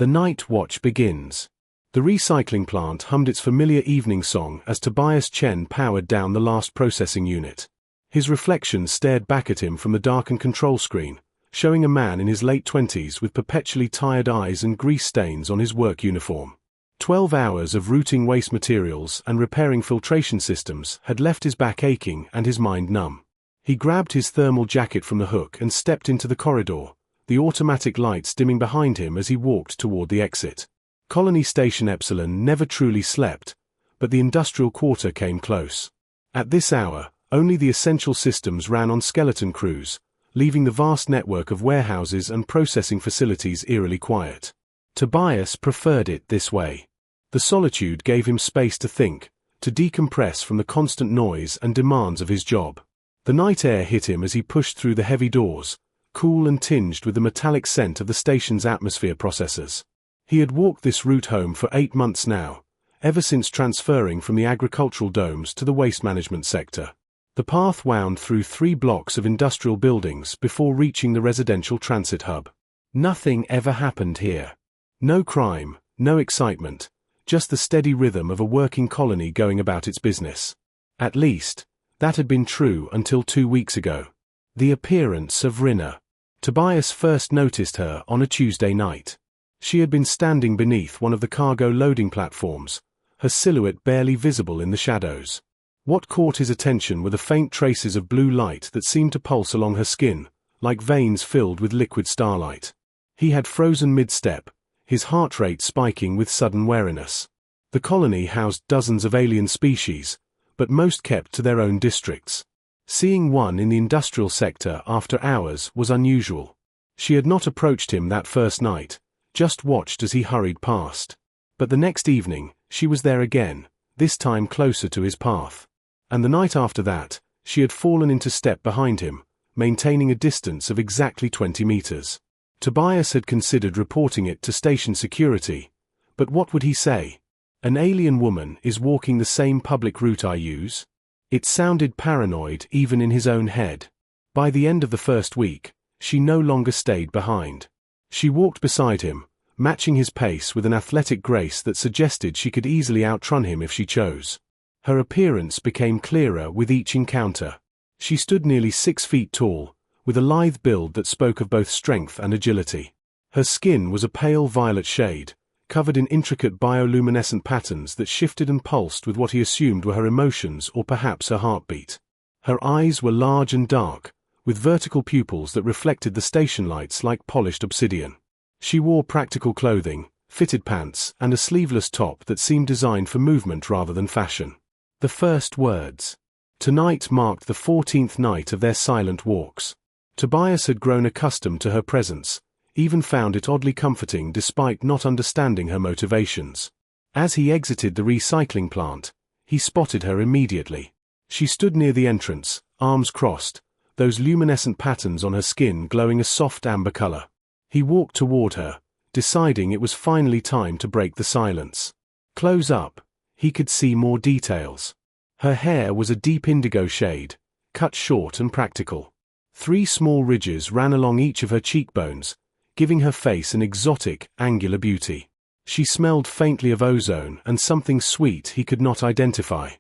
The night watch begins. The recycling plant hummed its familiar evening song as Tobias Chen powered down the last processing unit. His reflection stared back at him from the darkened control screen, showing a man in his late 20s with perpetually tired eyes and grease stains on his work uniform. 12 hours of routing waste materials and repairing filtration systems had left his back aching and his mind numb. He grabbed his thermal jacket from the hook and stepped into the corridor, the automatic lights dimming behind him as he walked toward the exit. Colony Station Epsilon never truly slept, but the industrial quarter came close. At this hour, only the essential systems ran on skeleton crews, leaving the vast network of warehouses and processing facilities eerily quiet. Tobias preferred it this way. The solitude gave him space to think, to decompress from the constant noise and demands of his job. The night air hit him as he pushed through the heavy doors, cool and tinged with the metallic scent of the station's atmosphere processors. He had walked this route home for 8 months now, ever since transferring from the agricultural domes to the waste management sector. The path wound through 3 blocks of industrial buildings before reaching the residential transit hub. Nothing ever happened here. No crime, no excitement, just the steady rhythm of a working colony going about its business. At least, that had been true until 2 weeks ago. The appearance of Rynna. Tobias first noticed her on a Tuesday night. She had been standing beneath one of the cargo loading platforms, her silhouette barely visible in the shadows. What caught his attention were the faint traces of blue light that seemed to pulse along her skin, like veins filled with liquid starlight. He had frozen mid-step, his heart rate spiking with sudden wariness. The colony housed dozens of alien species, but most kept to their own districts. Seeing one in the industrial sector after hours was unusual. She had not approached him that first night, just watched as he hurried past. But the next evening, she was there again, this time closer to his path. And the night after that, she had fallen into step behind him, maintaining a distance of exactly 20 meters. Tobias had considered reporting it to station security, but what would he say? An alien woman is walking the same public route I use? It sounded paranoid even in his own head. By the end of the first week, she no longer stayed behind. She walked beside him, matching his pace with an athletic grace that suggested she could easily outrun him if she chose. Her appearance became clearer with each encounter. She stood nearly 6 feet tall, with a lithe build that spoke of both strength and agility. Her skin was a pale violet shade, covered in intricate bioluminescent patterns that shifted and pulsed with what he assumed were her emotions or perhaps her heartbeat. Her eyes were large and dark, with vertical pupils that reflected the station lights like polished obsidian. She wore practical clothing, fitted pants, and a sleeveless top that seemed designed for movement rather than fashion. The first words. Tonight marked the 14th night of their silent walks. Tobias had grown accustomed to her presence, even found it oddly comforting despite not understanding her motivations. As he exited the recycling plant, he spotted her immediately. She stood near the entrance, arms crossed, those luminescent patterns on her skin glowing a soft amber color. He walked toward her, deciding it was finally time to break the silence. Close up, he could see more details. Her hair was a deep indigo shade, cut short and practical. 3 small ridges ran along each of her cheekbones, giving her face an exotic, angular beauty. She smelled faintly of ozone and something sweet he could not identify.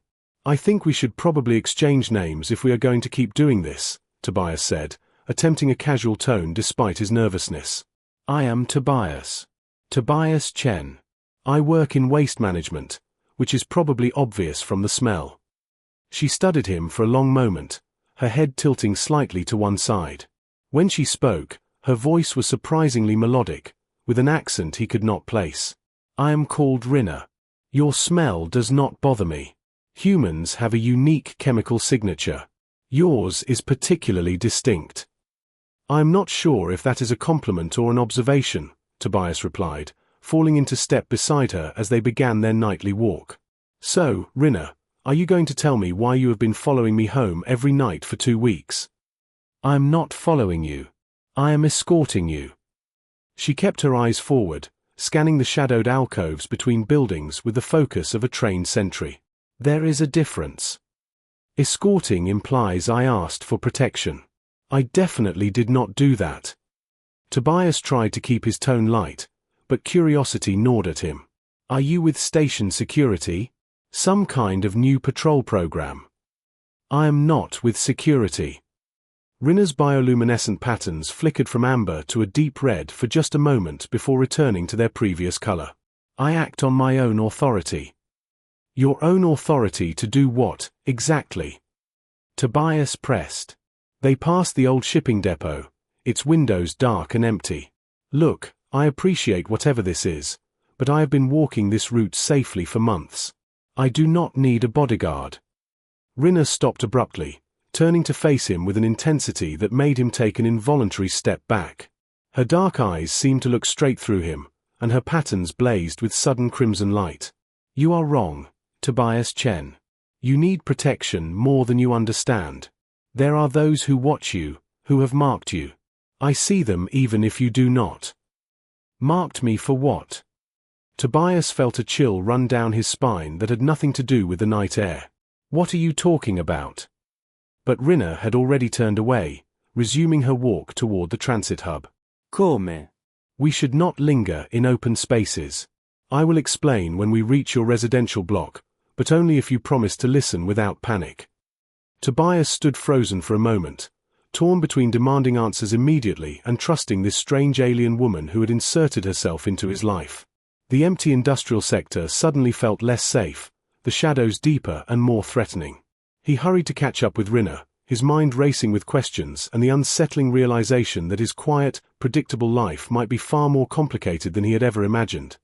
I think we should probably exchange names if we are going to keep doing this, Tobias said, attempting a casual tone despite his nervousness. I am Tobias. Tobias Chen. I work in waste management, which is probably obvious from the smell. She studied him for a long moment, her head tilting slightly to one side. When she spoke, her voice was surprisingly melodic, with an accent he could not place. I am called Rynna. Your smell does not bother me. Humans have a unique chemical signature. Yours is particularly distinct. I am not sure if that is a compliment or an observation, Tobias replied, falling into step beside her as they began their nightly walk. So, Rynna, are you going to tell me why you have been following me home every night for 2 weeks? I am not following you. I am escorting you. She kept her eyes forward, scanning the shadowed alcoves between buildings with the focus of a trained sentry. There is a difference. Escorting implies I asked for protection. I definitely did not do that. Tobias tried to keep his tone light, but curiosity gnawed at him. "Are you with station security? Some kind of new patrol program?" "I am not with security." Rynna's bioluminescent patterns flickered from amber to a deep red for just a moment before returning to their previous color. "I act on my own authority." "Your own authority to do what, exactly?" Tobias pressed. They passed the old shipping depot, its windows dark and empty. "Look, I appreciate whatever this is, but I have been walking this route safely for months. I do not need a bodyguard." Rynna stopped abruptly, turning to face him with an intensity that made him take an involuntary step back. Her dark eyes seemed to look straight through him, and her patterns blazed with sudden crimson light. "You are wrong, Tobias Chen. You need protection more than you understand. There are those who watch you, who have marked you. I see them even if you do not." "Marked me for what?" Tobias felt a chill run down his spine that had nothing to do with the night air. "What are you talking about?" But Rynna had already turned away, resuming her walk toward the transit hub. Come? "We should not linger in open spaces. I will explain when we reach your residential block, but only if you promise to listen without panic." Tobias stood frozen for a moment, torn between demanding answers immediately and trusting this strange alien woman who had inserted herself into his life. The empty industrial sector suddenly felt less safe, the shadows deeper and more threatening. He hurried to catch up with Rynna, his mind racing with questions and the unsettling realization that his quiet, predictable life might be far more complicated than he had ever imagined.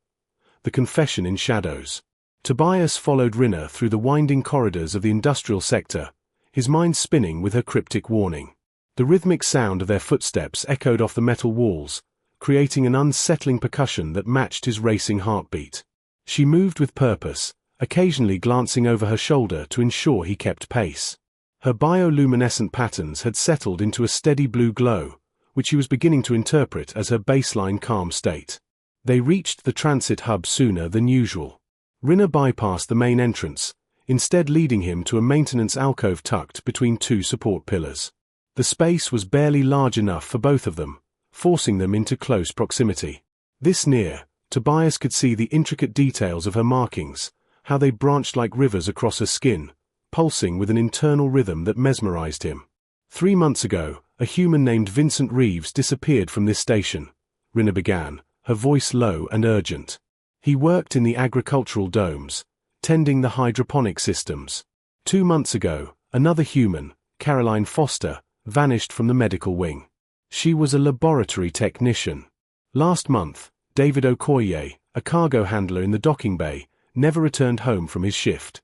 The confession in shadows. Tobias followed Rynna through the winding corridors of the industrial sector, his mind spinning with her cryptic warning. The rhythmic sound of their footsteps echoed off the metal walls, creating an unsettling percussion that matched his racing heartbeat. She moved with purpose, occasionally glancing over her shoulder to ensure he kept pace. Her bioluminescent patterns had settled into a steady blue glow, which he was beginning to interpret as her baseline calm state. They reached the transit hub sooner than usual. Rynna bypassed the main entrance, instead leading him to a maintenance alcove tucked between two support pillars. The space was barely large enough for both of them, forcing them into close proximity. This near, Tobias could see the intricate details of her markings, how they branched like rivers across her skin, pulsing with an internal rhythm that mesmerized him. 3 months ago, a human named Vincent Reeves disappeared from this station, Rynna began, her voice low and urgent. He worked in the agricultural domes, tending the hydroponic systems. 2 months ago, another human, Caroline Foster, vanished from the medical wing. She was a laboratory technician. Last month, David Okoye, a cargo handler in the docking bay, never returned home from his shift.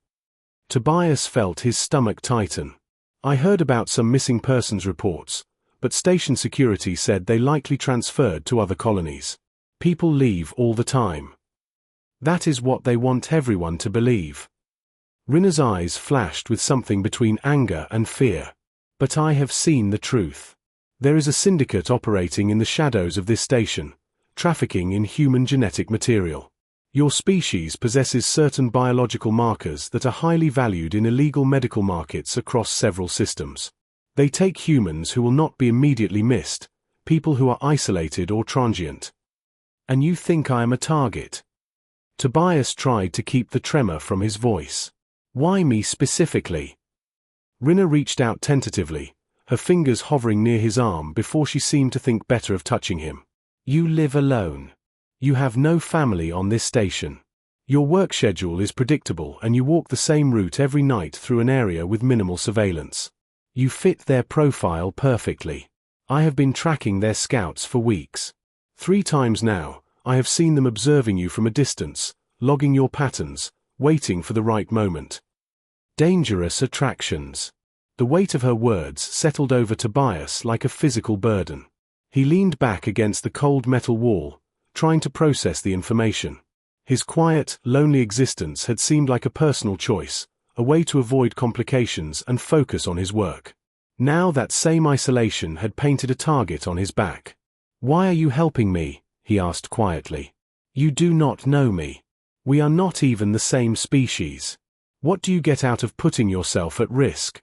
Tobias felt his stomach tighten. "I heard about some missing persons reports, but station security said they likely transferred to other colonies. People leave all the time. That is what they want everyone to believe." Rynna's eyes flashed with something between anger and fear. "But I have seen the truth. There is a syndicate operating in the shadows of this station, trafficking in human genetic material. Your species possesses certain biological markers that are highly valued in illegal medical markets across several systems. They take humans who will not be immediately missed, people who are isolated or transient. And you think I am a target?" Tobias tried to keep the tremor from his voice. "Why me specifically?" Rynna reached out tentatively, her fingers hovering near his arm before she seemed to think better of touching him. "You live alone. You have no family on this station. Your work schedule is predictable and you walk the same route every night through an area with minimal surveillance. You fit their profile perfectly. I have been tracking their scouts for weeks. 3 times now, I have seen them observing you from a distance, logging your patterns, waiting for the right moment. Dangerous attractions." The weight of her words settled over Tobias like a physical burden. He leaned back against the cold metal wall, trying to process the information. His quiet, lonely existence had seemed like a personal choice, a way to avoid complications and focus on his work. Now that same isolation had painted a target on his back. "Why are you helping me?" he asked quietly. "You do not know me. We are not even the same species. What do you get out of putting yourself at risk?"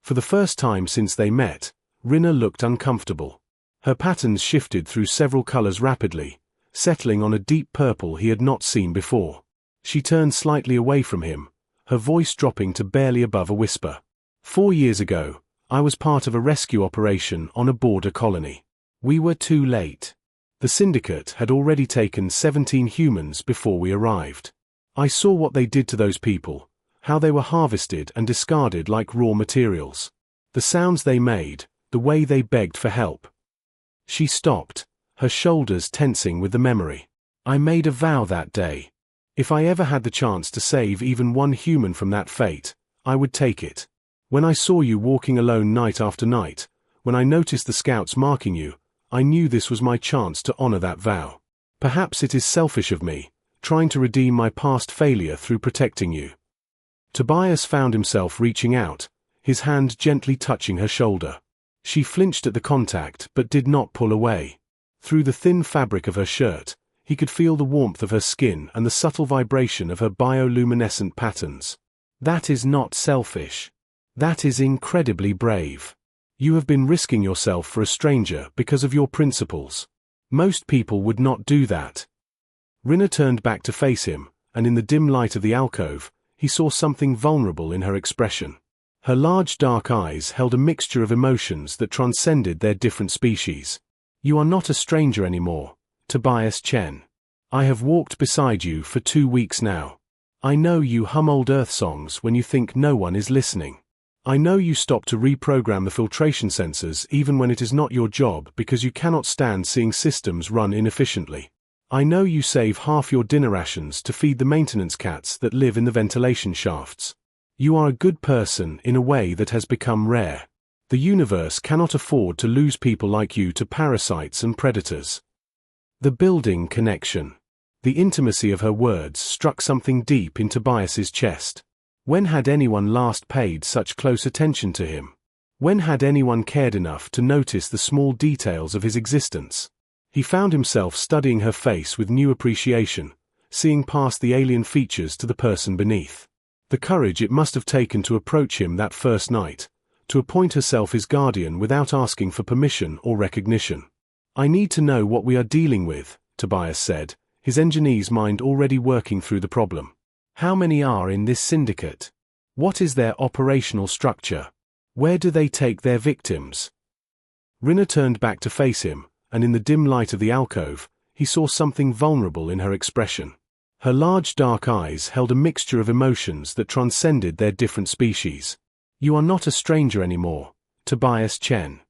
For the first time since they met, Rynna looked uncomfortable. Her patterns shifted through several colors rapidly, settling on a deep purple he had not seen before. She turned slightly away from him, her voice dropping to barely above a whisper. 4 years ago, I was part of a rescue operation on a border colony. We were too late. The syndicate had already taken 17 humans before we arrived. I saw what they did to those people, how they were harvested and discarded like raw materials. The sounds they made, the way they begged for help. She stopped, her shoulders tensing with the memory. I made a vow that day. If I ever had the chance to save even one human from that fate, I would take it. When I saw you walking alone night after night, when I noticed the scouts marking you, I knew this was my chance to honor that vow. Perhaps it is selfish of me, trying to redeem my past failure through protecting you. Tobias found himself reaching out, his hand gently touching her shoulder. She flinched at the contact but did not pull away. Through the thin fabric of her shirt, he could feel the warmth of her skin and the subtle vibration of her bioluminescent patterns. That is not selfish. That is incredibly brave. You have been risking yourself for a stranger because of your principles. Most people would not do that. Rynna turned back to face him, and in the dim light of the alcove, he saw something vulnerable in her expression. Her large dark eyes held a mixture of emotions that transcended their different species. You are not a stranger anymore, Tobias Chen. I have walked beside you for 2 weeks now. I know you hum old Earth songs when you think no one is listening. I know you stop to reprogram the filtration sensors even when it is not your job because you cannot stand seeing systems run inefficiently. I know you save half your dinner rations to feed the maintenance cats that live in the ventilation shafts. You are a good person in a way that has become rare. The universe cannot afford to lose people like you to parasites and predators. The building connection. The intimacy of her words struck something deep in Tobias's chest. When had anyone last paid such close attention to him? When had anyone cared enough to notice the small details of his existence? He found himself studying her face with new appreciation, seeing past the alien features to the person beneath. The courage it must have taken to approach him that first night, to appoint herself his guardian without asking for permission or recognition. I need to know what we are dealing with, Tobias said, his engineer's mind already working through the problem. How many are in this syndicate? What is their operational structure? Where do they take their victims? Rynna turned back to face him, and in the dim light of the alcove, he saw something vulnerable in her expression. Her large dark eyes held a mixture of emotions that transcended their different species. You are not a stranger anymore, Tobias Chen.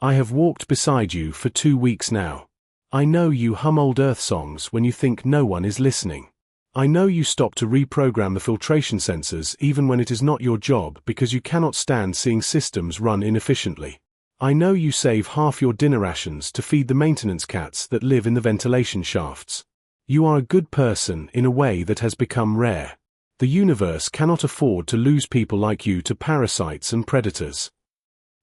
I have walked beside you for 2 weeks now. I know you hum old Earth songs when you think no one is listening. I know you stop to reprogram the filtration sensors even when it is not your job because you cannot stand seeing systems run inefficiently. I know you save half your dinner rations to feed the maintenance cats that live in the ventilation shafts. You are a good person in a way that has become rare. The universe cannot afford to lose people like you to parasites and predators.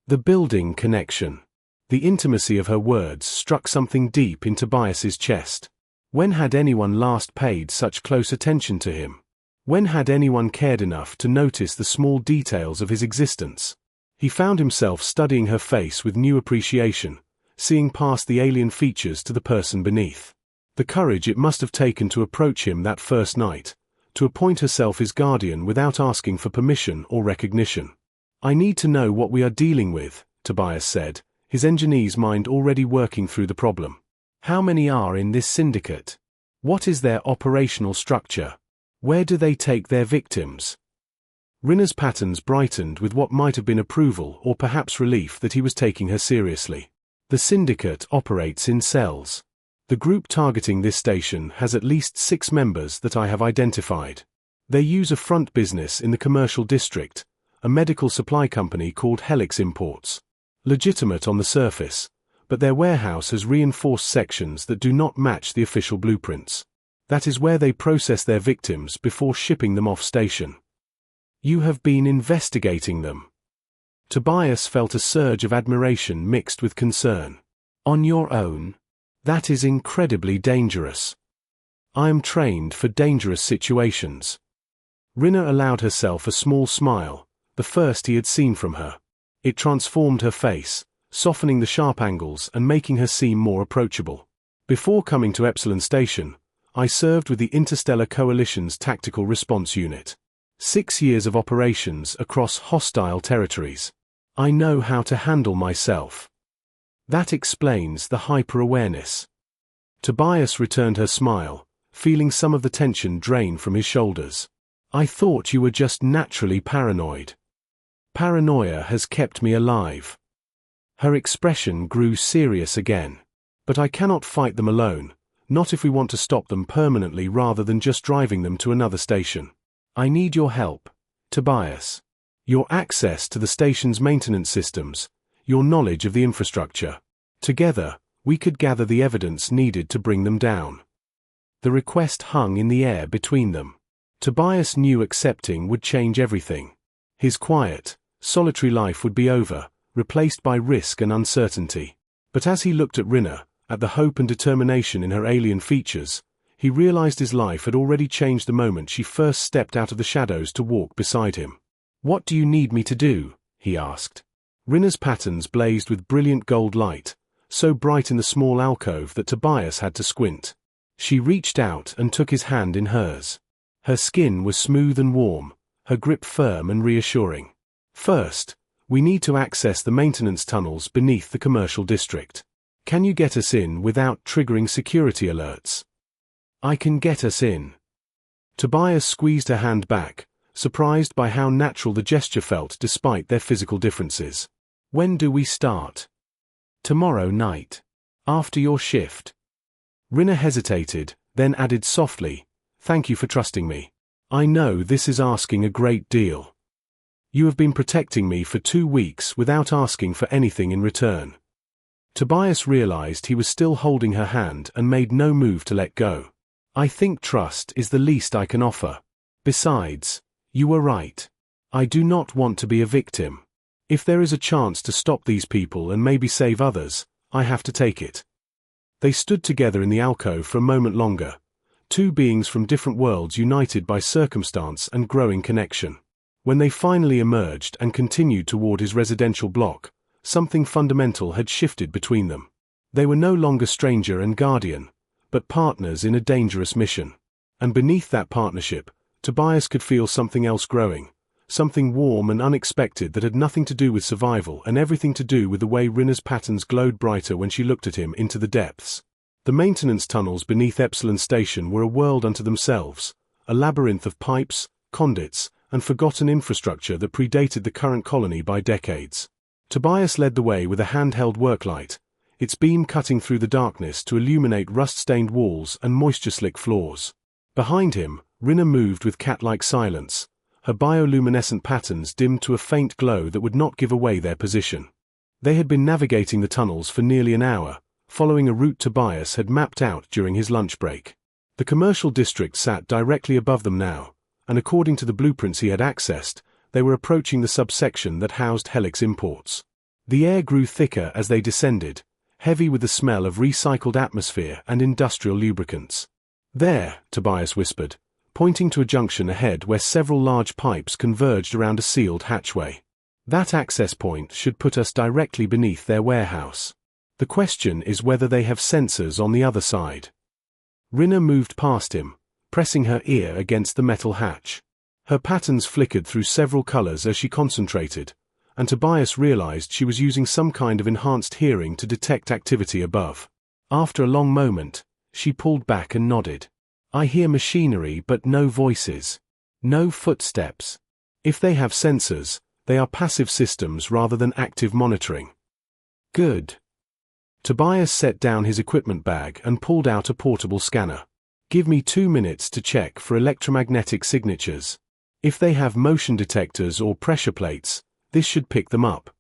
The building connection. The intimacy of her words struck something deep in Tobias's chest. When had anyone last paid such close attention to him? When had anyone cared enough to notice the small details of his existence? He found himself studying her face with new appreciation, seeing past the alien features to the person beneath. The courage it must have taken to approach him that first night, to appoint herself his guardian without asking for permission or recognition. I need to know what we are dealing with, Tobias said, his engineer's mind already working through the problem. How many are in this syndicate? What is their operational structure? Where do they take their victims? Rynna's patterns brightened with what might have been approval or perhaps relief that he was taking her seriously. The syndicate operates in cells. The group targeting this station has at least 6 members that I have identified. They use a front business in the commercial district, a medical supply company called Helix Imports. Legitimate on the surface, but their warehouse has reinforced sections that do not match the official blueprints. That is where they process their victims before shipping them off station. You have been investigating them. Tobias felt a surge of admiration mixed with concern. On your own? That is incredibly dangerous. I am trained for dangerous situations. Rynna allowed herself a small smile, the first he had seen from her. It transformed her face, softening the sharp angles and making her seem more approachable. Before coming to Epsilon Station, I served with the Interstellar Coalition's Tactical Response Unit. 6 years of operations across hostile territories. I know how to handle myself. That explains the hyper-awareness. Tobias returned her smile, feeling some of the tension drain from his shoulders. I thought you were just naturally paranoid. Paranoia has kept me alive. Her expression grew serious again. But I cannot fight them alone, not if we want to stop them permanently rather than just driving them to another station. I need your help, Tobias. Your access to the station's maintenance systems, your knowledge of the infrastructure. Together, we could gather the evidence needed to bring them down. The request hung in the air between them. Tobias knew accepting would change everything. His quiet, solitary life would be over, replaced by risk and uncertainty. But as he looked at Rynna, at the hope and determination in her alien features, he realized his life had already changed the moment she first stepped out of the shadows to walk beside him. What do you need me to do? He asked. Rynna's patterns blazed with brilliant gold light, so bright in the small alcove that Tobias had to squint. She reached out and took his hand in hers. Her skin was smooth and warm, her grip firm and reassuring. First, we need to access the maintenance tunnels beneath the commercial district. Can you get us in without triggering security alerts? I can get us in. Tobias squeezed her hand back, surprised by how natural the gesture felt despite their physical differences. When do we start? Tomorrow night. After your shift. Rynna hesitated, then added softly, Thank you for trusting me. I know this is asking a great deal. You have been protecting me for 2 weeks without asking for anything in return. Tobias realized he was still holding her hand and made no move to let go. I think trust is the least I can offer. Besides, you were right. I do not want to be a victim. If there is a chance to stop these people and maybe save others, I have to take it. They stood together in the alcove for a moment longer, two beings from different worlds united by circumstance and growing connection. When they finally emerged and continued toward his residential block, something fundamental had shifted between them. They were no longer stranger and guardian, but partners in a dangerous mission. And beneath that partnership, Tobias could feel something else growing, something warm and unexpected that had nothing to do with survival and everything to do with the way Rynna's patterns glowed brighter when she looked at him into the depths. The maintenance tunnels beneath Epsilon Station were a world unto themselves, a labyrinth of pipes, conduits, and forgotten infrastructure that predated the current colony by decades. Tobias led the way with a handheld worklight, its beam cutting through the darkness to illuminate rust-stained walls and moisture-slick floors. Behind him, Rynna moved with cat-like silence, her bioluminescent patterns dimmed to a faint glow that would not give away their position. They had been navigating the tunnels for nearly an hour, following a route Tobias had mapped out during his lunch break. The commercial district sat directly above them now, and according to the blueprints he had accessed, they were approaching the subsection that housed Helix imports. The air grew thicker as they descended, heavy with the smell of recycled atmosphere and industrial lubricants. There, Tobias whispered, pointing to a junction ahead where several large pipes converged around a sealed hatchway. That access point should put us directly beneath their warehouse. The question is whether they have sensors on the other side. Rynna moved past him, pressing her ear against the metal hatch. Her patterns flickered through several colors as she concentrated, and Tobias realized she was using some kind of enhanced hearing to detect activity above. After a long moment, she pulled back and nodded. I hear machinery but no voices. No footsteps. If they have sensors, they are passive systems rather than active monitoring. Good. Tobias set down his equipment bag and pulled out a portable scanner. Give me 2 minutes to check for electromagnetic signatures. If they have motion detectors or pressure plates, this should pick them up.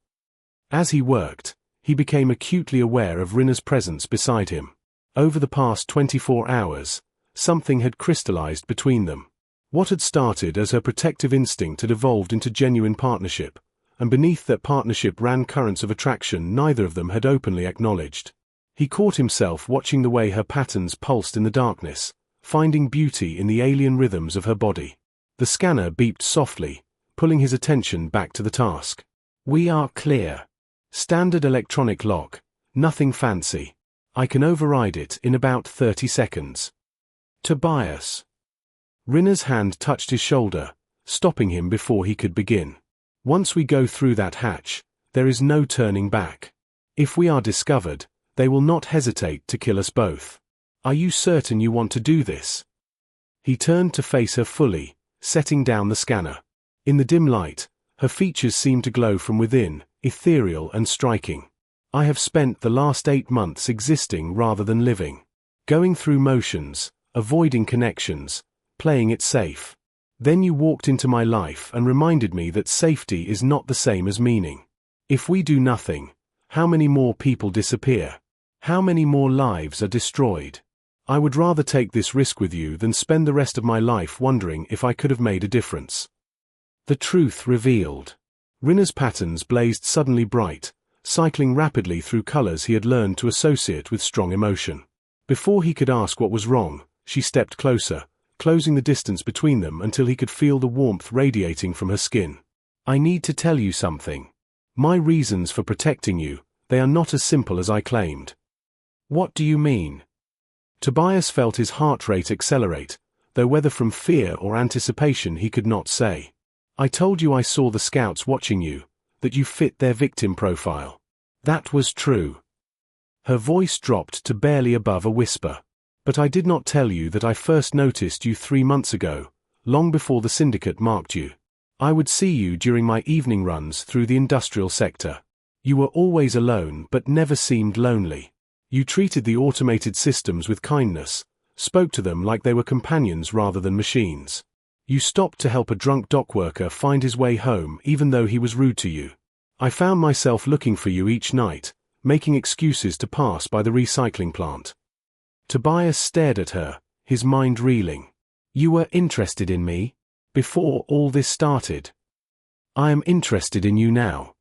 As he worked, he became acutely aware of Rynna's presence beside him. Over the past 24 hours, something had crystallized between them. What had started as her protective instinct had evolved into genuine partnership, and beneath that partnership ran currents of attraction neither of them had openly acknowledged. He caught himself watching the way her patterns pulsed in the darkness, finding beauty in the alien rhythms of her body. The scanner beeped softly, pulling his attention back to the task. We are clear. Standard electronic lock, nothing fancy. I can override it in about 30 seconds. Tobias. Rynna's hand touched his shoulder, stopping him before he could begin. Once we go through that hatch, there is no turning back. If we are discovered, they will not hesitate to kill us both. Are you certain you want to do this? He turned to face her fully, setting down the scanner. In the dim light, her features seemed to glow from within, ethereal and striking. I have spent the last 8 months existing rather than living. Going through motions, avoiding connections, playing it safe. Then you walked into my life and reminded me that safety is not the same as meaning. If we do nothing, how many more people disappear? How many more lives are destroyed? I would rather take this risk with you than spend the rest of my life wondering if I could have made a difference. The truth revealed. Rynna's patterns blazed suddenly bright, cycling rapidly through colors he had learned to associate with strong emotion. Before he could ask what was wrong, she stepped closer, closing the distance between them until he could feel the warmth radiating from her skin. I need to tell you something. My reasons for protecting you, they are not as simple as I claimed. What do you mean? Tobias felt his heart rate accelerate, though whether from fear or anticipation he could not say. I told you I saw the scouts watching you, that you fit their victim profile. That was true. Her voice dropped to barely above a whisper. But I did not tell you that I first noticed you 3 months ago, long before the syndicate marked you. I would see you during my evening runs through the industrial sector. You were always alone but never seemed lonely. You treated the automated systems with kindness, spoke to them like they were companions rather than machines. You stopped to help a drunk dock worker find his way home even though he was rude to you. I found myself looking for you each night, making excuses to pass by the recycling plant. Tobias stared at her, his mind reeling. You were interested in me? Before all this started? I am interested in you now.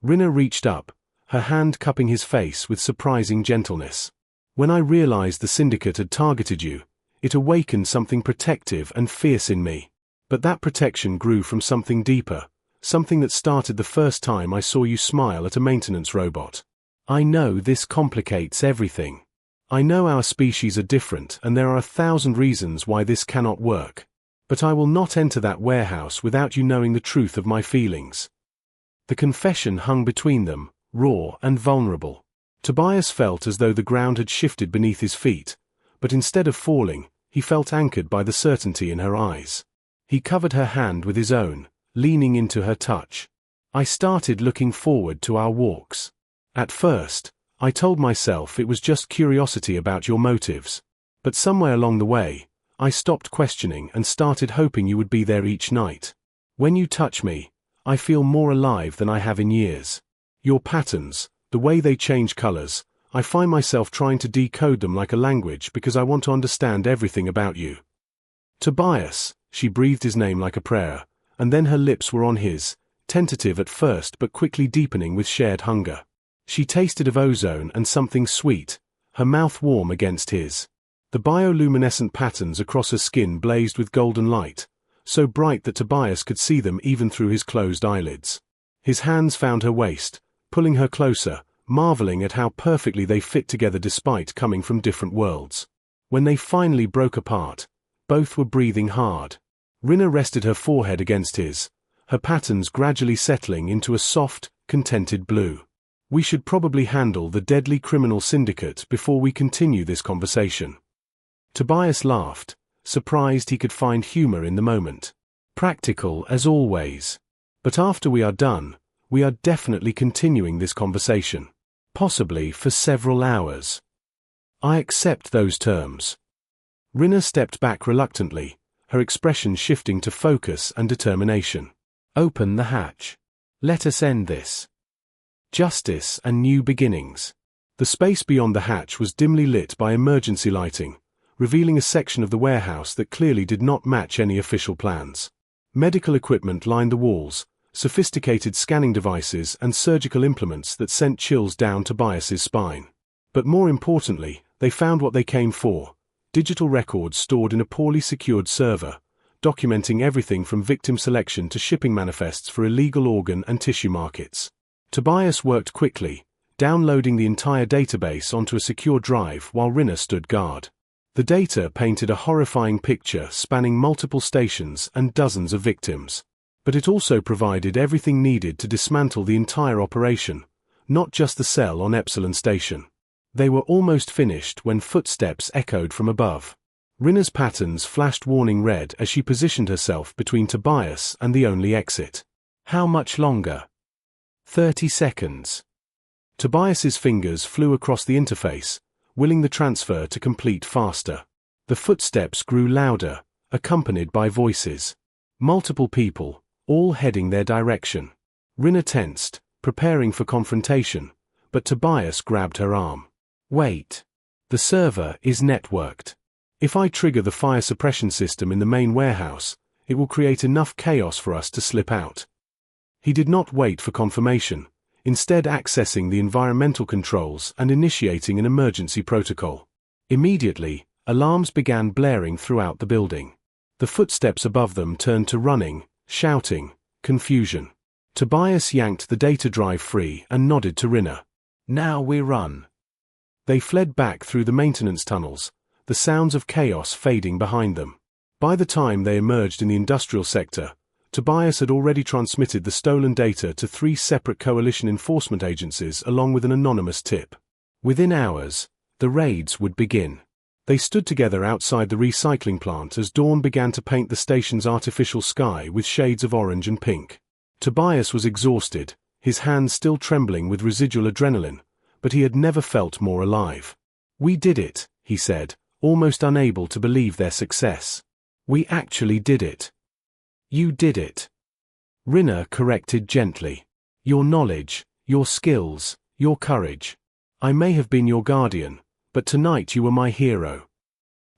Rynna reached up, her hand cupping his face with surprising gentleness. When I realized the syndicate had targeted you, it awakened something protective and fierce in me. But that protection grew from something deeper, something that started the first time I saw you smile at a maintenance robot. I know this complicates everything. I know our species are different and there are 1,000 reasons why this cannot work. But I will not enter that warehouse without you knowing the truth of my feelings. The confession hung between them, raw and vulnerable. Tobias felt as though the ground had shifted beneath his feet, but instead of falling, he felt anchored by the certainty in her eyes. He covered her hand with his own, leaning into her touch. I started looking forward to our walks. At first, I told myself it was just curiosity about your motives. But somewhere along the way, I stopped questioning and started hoping you would be there each night. When you touch me, I feel more alive than I have in years. Your patterns, the way they change colors, I find myself trying to decode them like a language because I want to understand everything about you. Tobias, she breathed his name like a prayer, and then her lips were on his, tentative at first but quickly deepening with shared hunger. She tasted of ozone and something sweet, her mouth warm against his. The bioluminescent patterns across her skin blazed with golden light, so bright that Tobias could see them even through his closed eyelids. His hands found her waist, pulling her closer, marveling at how perfectly they fit together despite coming from different worlds. When they finally broke apart, both were breathing hard. Rynna rested her forehead against his, her patterns gradually settling into a soft, contented blue. We should probably handle the deadly criminal syndicate before we continue this conversation. Tobias laughed, surprised he could find humor in the moment. Practical as always. But after we are done, we are definitely continuing this conversation. Possibly for several hours. I accept those terms. Rynna stepped back reluctantly, her expression shifting to focus and determination. Open the hatch. Let us end this. Justice and new beginnings. The space beyond the hatch was dimly lit by emergency lighting, revealing a section of the warehouse that clearly did not match any official plans. Medical equipment lined the walls, sophisticated scanning devices and surgical implements that sent chills down Tobias's spine. But more importantly, they found what they came for: digital records stored in a poorly secured server, documenting everything from victim selection to shipping manifests for illegal organ and tissue markets. Tobias worked quickly, downloading the entire database onto a secure drive while Rynna stood guard. The data painted a horrifying picture spanning multiple stations and dozens of victims. But it also provided everything needed to dismantle the entire operation, not just the cell on Epsilon Station. They were almost finished when footsteps echoed from above. Rynna's patterns flashed warning red as she positioned herself between Tobias and the only exit. How much longer? 30 seconds. Tobias's fingers flew across the interface, willing the transfer to complete faster. The footsteps grew louder, accompanied by voices. Multiple people, all heading their direction. Rynna tensed, preparing for confrontation, but Tobias grabbed her arm. Wait. The server is networked. If I trigger the fire suppression system in the main warehouse, it will create enough chaos for us to slip out. He did not wait for confirmation, instead accessing the environmental controls and initiating an emergency protocol. Immediately, alarms began blaring throughout the building. The footsteps above them turned to running, shouting, confusion. Tobias yanked the data drive free and nodded to Rynna. Now we run. They fled back through the maintenance tunnels, the sounds of chaos fading behind them. By the time they emerged in the industrial sector, Tobias had already transmitted the stolen data to 3 separate coalition enforcement agencies along with an anonymous tip. Within hours, the raids would begin. They stood together outside the recycling plant as dawn began to paint the station's artificial sky with shades of orange and pink. Tobias was exhausted, his hands still trembling with residual adrenaline, but he had never felt more alive. We did it, he said, almost unable to believe their success. We actually did it. You did it. Rynna corrected gently. Your knowledge, your skills, your courage. I may have been your guardian, but tonight you were my hero.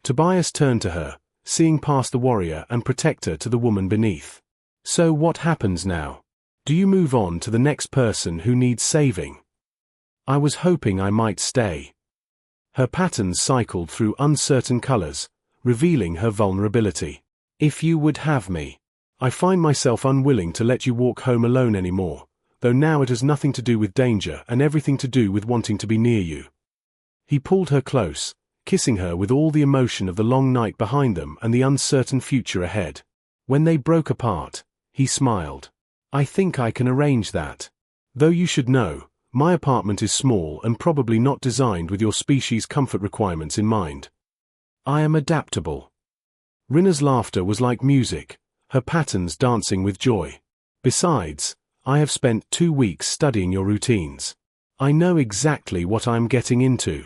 Tobias turned to her, seeing past the warrior and protector to the woman beneath. So what happens now? Do you move on to the next person who needs saving? I was hoping I might stay. Her patterns cycled through uncertain colors, revealing her vulnerability. If you would have me. I find myself unwilling to let you walk home alone anymore, though now it has nothing to do with danger and everything to do with wanting to be near you. He pulled her close, kissing her with all the emotion of the long night behind them and the uncertain future ahead. When they broke apart, he smiled. I think I can arrange that. Though you should know, my apartment is small and probably not designed with your species' comfort requirements in mind. I am adaptable. Rynna's laughter was like music, her patterns dancing with joy. Besides, I have spent 2 weeks studying your routines. I know exactly what I am getting into.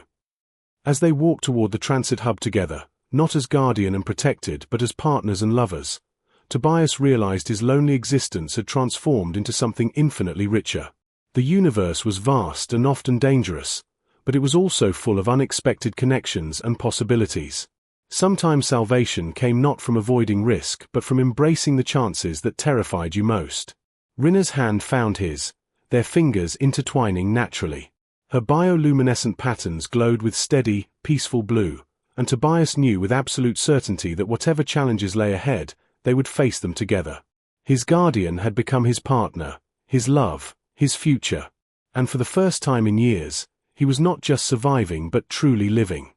As they walked toward the transit hub together, not as guardian and protected but as partners and lovers, Tobias realized his lonely existence had transformed into something infinitely richer. The universe was vast and often dangerous, but it was also full of unexpected connections and possibilities. Sometimes salvation came not from avoiding risk but from embracing the chances that terrified you most. Rynna's hand found his, their fingers intertwining naturally. Her bioluminescent patterns glowed with steady, peaceful blue, and Tobias knew with absolute certainty that whatever challenges lay ahead, they would face them together. His guardian had become his partner, his love, his future, and for the first time in years, he was not just surviving but truly living.